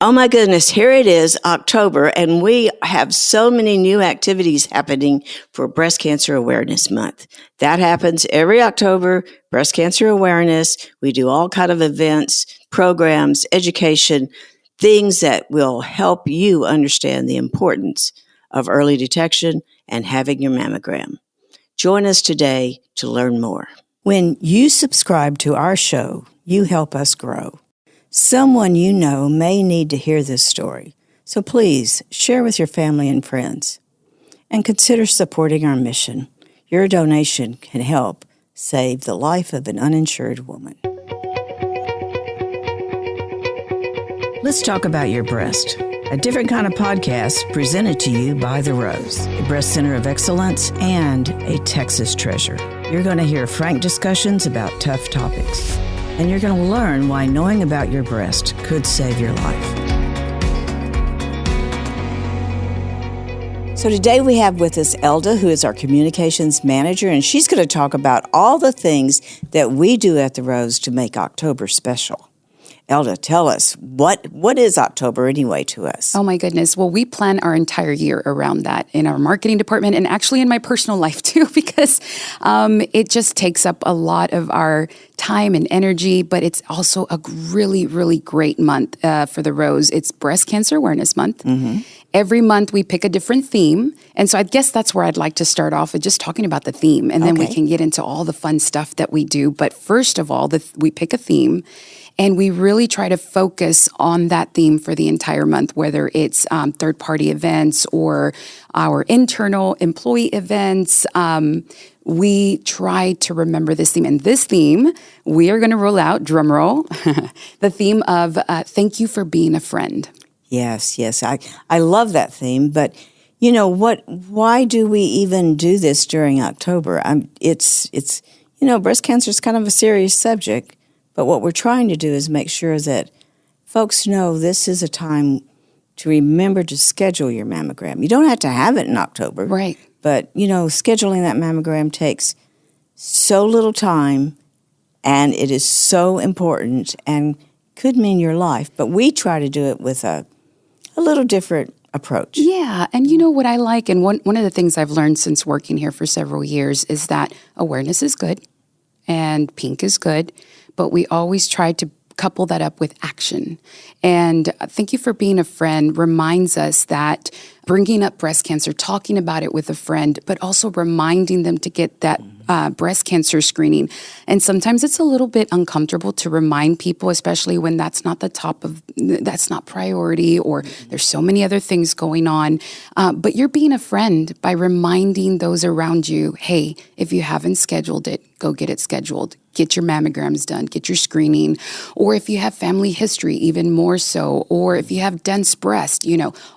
Oh my goodness, here it is, October, and we have so many new activities happening for Breast Cancer Awareness Month. That happens every October, Breast Cancer Awareness. We do all kind of events, programs, education, things that will help you understand the importance of early detection and having your mammogram. Join us today to learn more. When you subscribe to our show, you help us grow. Someone you know may need to hear this story, so please share with your family and friends. And consider supporting our mission. Your donation can help save the life of an uninsured woman. Let's talk about your breast. A different kind of podcast presented to you by The Rose, a breast center of excellence and a Texas treasure. You're going to hear frank discussions about tough topics. And you're going to learn why knowing about your breast could save your life. So today we have with us Elda, who is our communications manager, and she's going to talk about all the things that we do at The Rose to make October special. Elda, tell us, what is October anyway to us? Oh my goodness. Well, we plan our entire year around that in our marketing department and actually in my personal life too, because it just takes up a lot of our time and energy, but it's also a really, really great month for The Rose. It's Breast Cancer Awareness Month. Mm-hmm. Every month we pick a different theme. And so I guess that's where I'd like to start off with just talking about the theme. And then we can get into all the fun stuff that we do. But first of all, we pick a theme. And we really try to focus on that theme for the entire month, whether it's third-party events or our internal employee events. We try to remember this theme. And this theme, we are going to roll out, drum roll, the theme of thank you for being a friend. Yes. I love that theme. But you know what? Why do we even do this during October? It's breast cancer is kind of a serious subject. But what we're trying to do is make sure that folks know this is a time to remember to schedule your mammogram. You don't have to have it in October. Right. But, scheduling that mammogram takes so little time, and it is so important and could mean your life. But we try to do it with a little different approach. Yeah. And you know what I like, and one of the things I've learned since working here for several years is that awareness is good and pink is good. But we always try to couple that up with action. And thank you for being a friend reminds us that bringing up breast cancer, talking about it with a friend, but also reminding them to get that breast cancer screening. And sometimes it's a little bit uncomfortable to remind people, especially when that's not that's not priority, or there's so many other things going on. But you're being a friend by reminding those around you, hey, if you haven't scheduled it, go get it scheduled. Get your mammograms done, get your screening. Or if you have family history, even more so. Or if you have dense breast,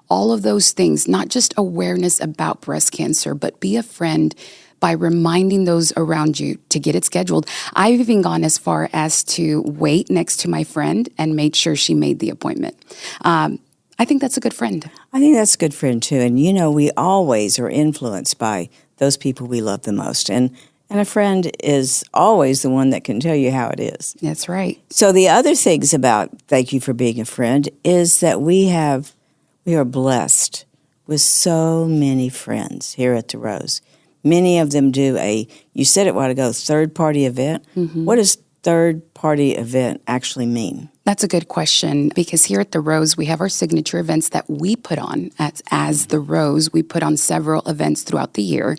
all of those things, not just awareness about breast cancer, but be a friend by reminding those around you to get it scheduled. I've even gone as far as to wait next to my friend and made sure she made the appointment. I think that's a good friend. I think that's a good friend too. And we always are influenced by those people we love the most. And a friend is always the one that can tell you how it is. That's right. So the other things about thank you for being a friend is that we are blessed with so many friends here at The Rose. Many of them do you said it a while ago, third-party event. Mm-hmm. What does third-party event actually mean? That's a good question, because here at The Rose, we have our signature events that we put on as The Rose. We put on several events throughout the year.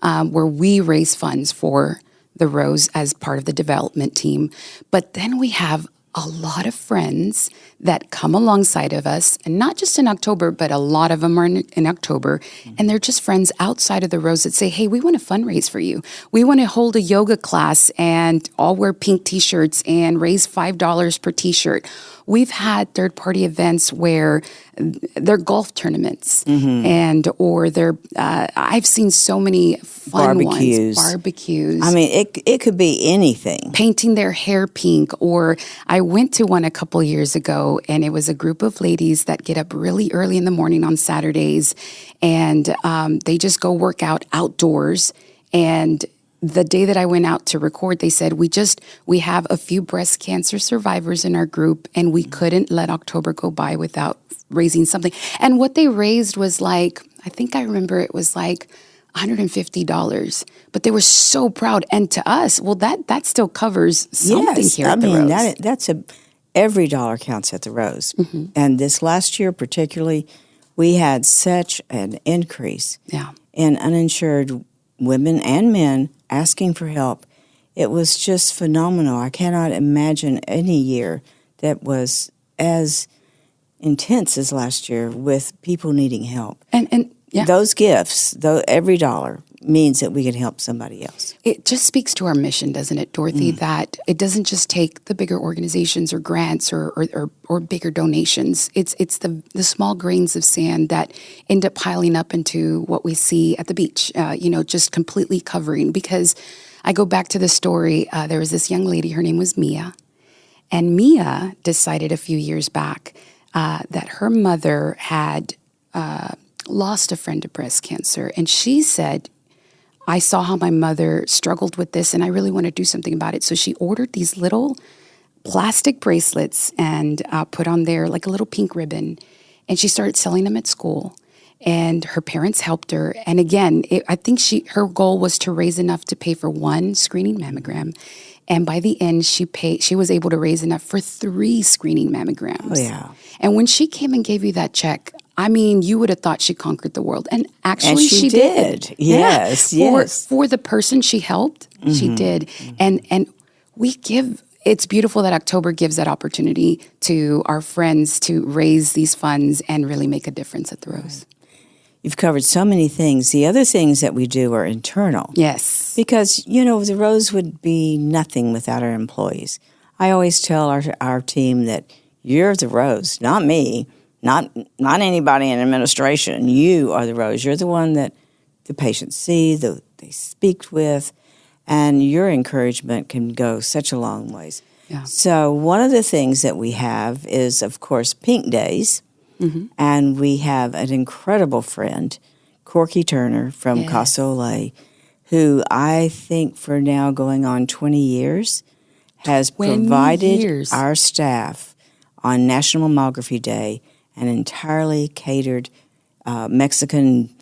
Where we raise funds for The Rose as part of the development team. But then we have a lot of friends that come alongside of us, and not just in October, but a lot of them are in October, and they're just friends outside of The Rose that say, hey, we want to fundraise for you. We want to hold a yoga class and all wear pink T-shirts and raise $5 per T-shirt. We've had third-party events where they're golf tournaments, or they're. I've seen so many fun barbecues. I mean, it could be anything. Painting their hair pink, or I went to one a couple years ago, and it was a group of ladies that get up really early in the morning on Saturdays, and they just go work out outdoors, and the day that I went out to record, they said, we have a few breast cancer survivors in our group, and we couldn't let October go by without raising something. And what they raised was like, I think I remember it was like $150, but they were so proud. And to us, well, that still covers something here at the Rose. That's every dollar counts at the Rose. Mm-hmm. And this last year particularly, we had such an increase in uninsured women and men asking for help. It was just phenomenal. I cannot imagine any year that was as intense as last year with people needing help. And those gifts, every dollar means that we can help somebody else. It just speaks to our mission, doesn't it, Dorothy, that it doesn't just take the bigger organizations or grants or bigger donations. It's the small grains of sand that end up piling up into what we see at the beach, just completely covering. Because I go back to the story, there was this young lady, her name was Mia, and Mia decided a few years back that her mother had lost a friend to breast cancer. And she said, I saw how my mother struggled with this, and I really want to do something about it. So she ordered these little plastic bracelets and put on there like a little pink ribbon. And she started selling them at school. And her parents helped her. And again, I think her goal was to raise enough to pay for one screening mammogram. And by the end, she was able to raise enough for 3 screening mammograms. Oh, yeah. And when she came and gave you that check, I mean, you would have thought she conquered the world. And actually, she did. Yes, yes. For the person she helped, she did. And we give, it's beautiful that October gives that opportunity to our friends to raise these funds and really make a difference at the Rose. You've covered so many things. The other things that we do are internal. Yes. Because, the Rose would be nothing without our employees. I always tell our team that you're the Rose, not me, not anybody in administration. You are the Rose. You're the one that the patients see, they speak with, and your encouragement can go such a long ways. Yeah. So one of the things that we have is, of course, Pink Days. Mm-hmm. And we have an incredible friend, Corky Turner from Casa Olay, who I think for now going on 20 years has provided our staff on National Mammography Day an entirely catered Mexican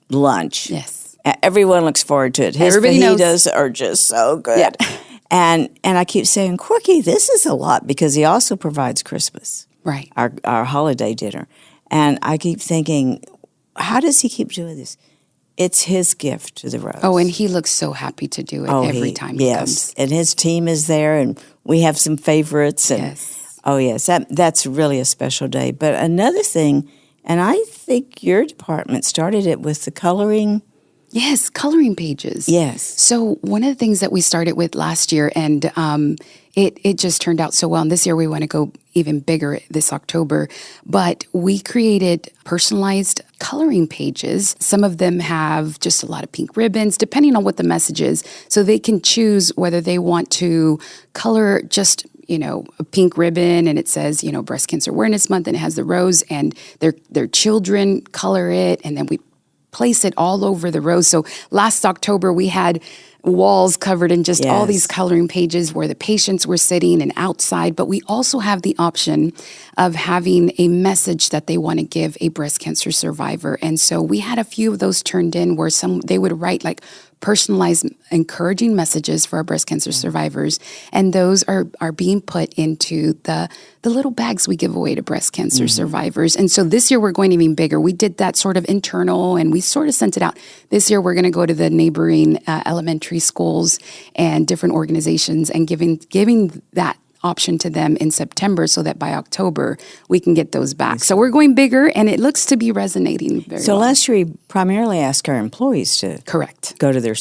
lunch. Yes. Everyone looks forward to it. His fajitas are just so good. Yeah. And I keep saying, Corky, this is a lot because he also provides Christmas. Right. Our holiday dinner. And I keep thinking, how does he keep doing this? It's his gift to the Rose. Oh, and he looks so happy to do it every time he comes. And his team is there, and we have some favorites. And, yes. Oh, yes. That's really a special day. But another thing, and I think your department started it with the coloring. Yes, coloring pages. Yes. So one of the things that we started with last year, and it just turned out so well. And this year we want to go even bigger this October. But we created personalized coloring pages. Some of them have just a lot of pink ribbons, depending on what the message is. So they can choose whether they want to color just a pink ribbon, and it says, Breast Cancer Awareness Month, and it has the rose, and their children color it, and then we place it all over the Rose. So last October, we had walls covered in just all these coloring pages where the patients were sitting and outside. But we also have the option of having a message that they want to give a breast cancer survivor. And so we had a few of those turned in where they would write like personalized, encouraging messages for our breast cancer survivors. And those are being put into the little bags we give away to breast cancer survivors. And so this year we're going even bigger. We did that sort of internal and we sort of sent it out. This year we're going to go to the neighboring elementary schools and different organizations and giving that option to them in September so that by October we can get those back. So we're going bigger and it looks to be resonating very well. So last year we primarily asked our employees to go to their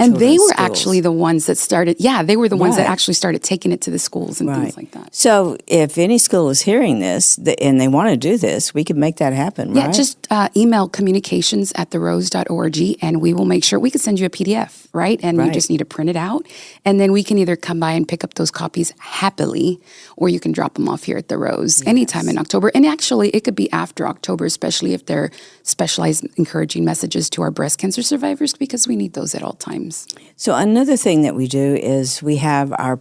and they were schools. Actually the ones that started, they were the ones that actually started taking it to the schools and things like that. So if any school is hearing this and they want to do this, we can make that happen, right? Yeah, just email communications@therose.org and we will make sure we can send you a PDF, right? And you just need to print it out and then we can either come by and pick up those copies. Happy happily, or you can drop them off here at the Rose anytime in October. And actually, it could be after October, especially if they're specialized encouraging messages to our breast cancer survivors, because we need those at all times. So another thing that we do is we have our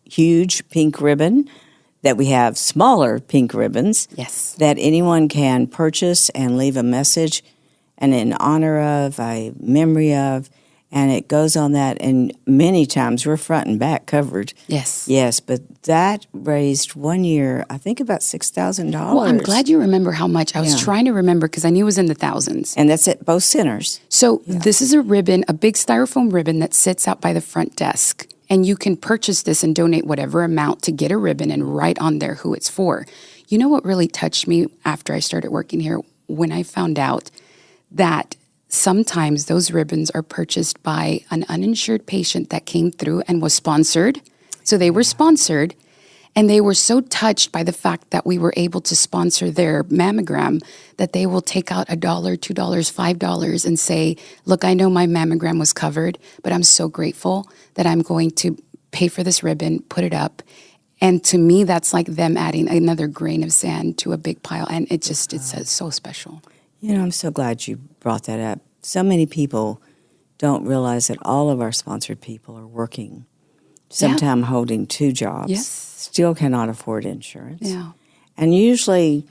huge pink ribbon, that we have smaller pink ribbons that anyone can purchase and leave a message and in honor of, a memory of, and it goes on that. And many times we're front and back covered. Yes, but that raised one year, I think about $6,000. Well, I'm glad you remember how much. I was trying to remember because I knew it was in the thousands. And that's at both centers. So this is a ribbon, a big styrofoam ribbon that sits out by the front desk. And you can purchase this and donate whatever amount to get a ribbon and write on there who it's for. You know what really touched me after I started working here? When I found out that sometimes those ribbons are purchased by an uninsured patient that came through and was sponsored. So they were sponsored, and they were so touched by the fact that we were able to sponsor their mammogram that they will take out $1, $2, $5 and say, look, I know my mammogram was covered, but I'm so grateful that I'm going to pay for this ribbon, put it up. And to me, that's like them adding another grain of sand to a big pile. And it's so special. You know, I'm so glad you brought that up. So many people don't realize that all of our sponsored people are working, sometimes holding 2 jobs, still cannot afford insurance, and usually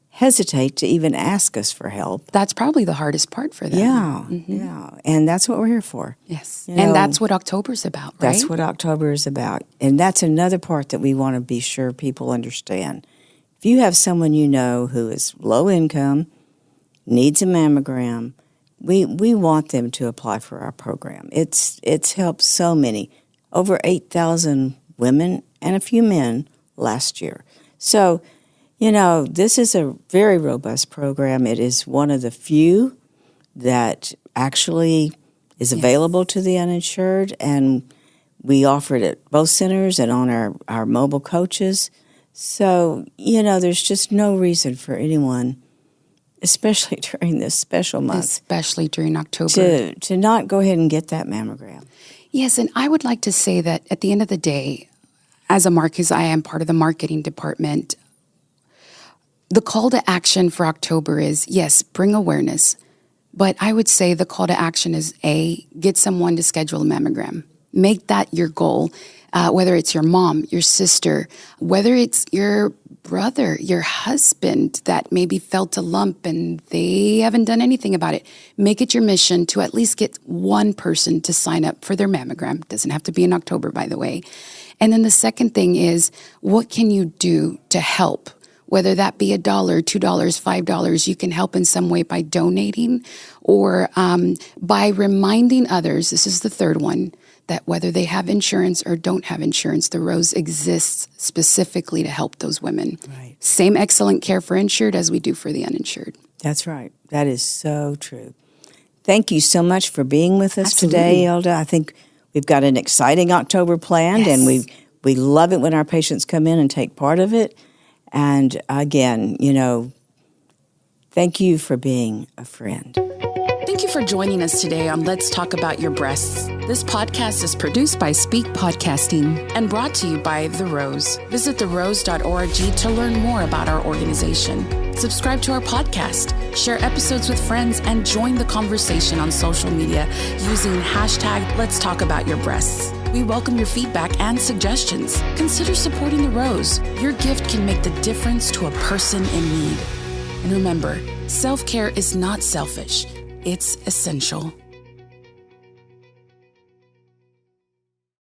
hesitate to even ask us for help. That's probably the hardest part for them. Yeah. And that's what we're here for. Yes. And that's what October's about, right? That's what October is about. And that's another part that we want to be sure people understand. If you have someone you know who is low income, needs a mammogram, we want them to apply for our program. It's helped so many, over 8,000 women and a few men last year. So, you know, this is a very robust program. It is one of the few that actually is available to the uninsured, and we offer it at both centers and on our mobile coaches. So, you know, there's just no reason for anyone, especially during this special month, especially during October, to not go ahead and get that mammogram. Yes, and I would like to say that at the end of the day, as I am part of the marketing department, the call to action for October is, yes, bring awareness. But I would say the call to action is, A, get someone to schedule a mammogram. Make that your goal, whether it's your mom, your sister, whether it's your brother, your husband that maybe felt a lump and they haven't done anything about it. Make it your mission to at least get one person to sign up for their mammogram. Doesn't have to be in October, by the way. And then the second thing is, what can you do to help? Whether that be $1, $2, $5, you can help in some way by donating or by reminding others, this is the third one, that whether they have insurance or don't have insurance, the Rose exists specifically to help those women. Right. Same excellent care for insured as we do for the uninsured. That's right. That is so true. Thank you so much for being with us today, Elda. I think we've got an exciting October planned, and we love it when our patients come in and take part of it. And again, you know, thank you for being a friend. Thank you for joining us today on Let's Talk About Your Breasts. This podcast is produced by Speak Podcasting and brought to you by The Rose. Visit therose.org to learn more about our organization. Subscribe to our podcast, share episodes with friends, and join the conversation on social media using hashtag Let's Talk About Your Breasts. We welcome your feedback and suggestions. Consider supporting The Rose. Your gift can make the difference to a person in need. And remember, self-care is not selfish. It's essential.